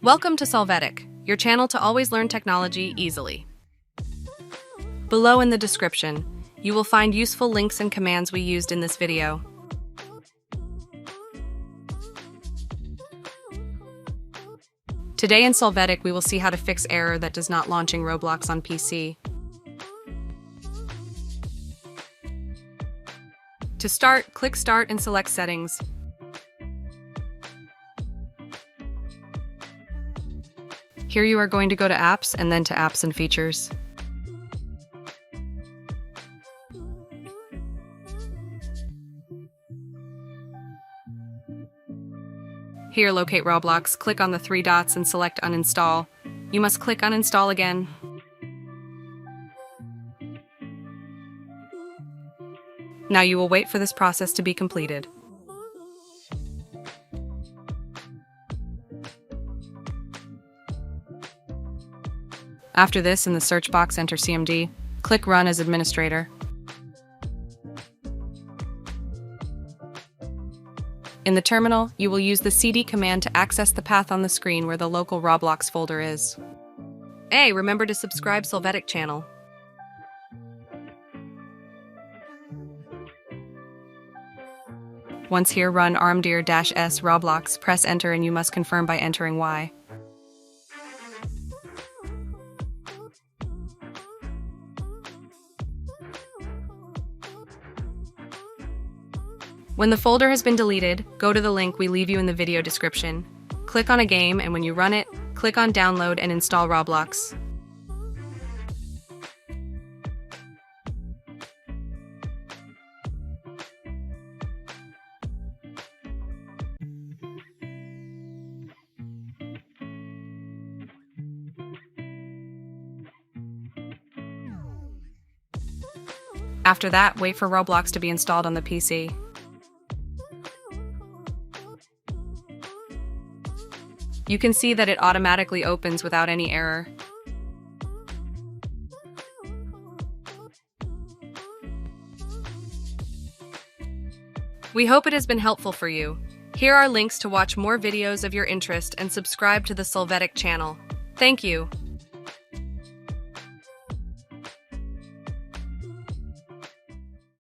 Welcome to Solvetic, your channel to always learn technology easily. Below in the description, you will find useful links and commands we used in this video. Today in Solvetic, we will see how to fix error that does not launching Roblox on PC. To start, click Start and select Settings. Here you are going to go to Apps and then to Apps and Features. Here, locate Roblox, click on the three dots and select Uninstall. You must click Uninstall again. Now you will wait for this process to be completed. After this, in the search box, enter CMD. Click Run as administrator. In the terminal, you will use the cd command to access the path on the screen where the local Roblox folder is. Hey, remember to subscribe Solvetic channel. Once here, run Rmdir-s Roblox, press enter and you must confirm by entering Y. When the folder has been deleted, go to the link we leave you in the video description. Click on a game and when you run it, click on Download and install Roblox. After that, wait for Roblox to be installed on the PC. You can see that it automatically opens without any error. We hope it has been helpful for you. Here are links to watch more videos of your interest and subscribe to the Solvetic channel. Thank you.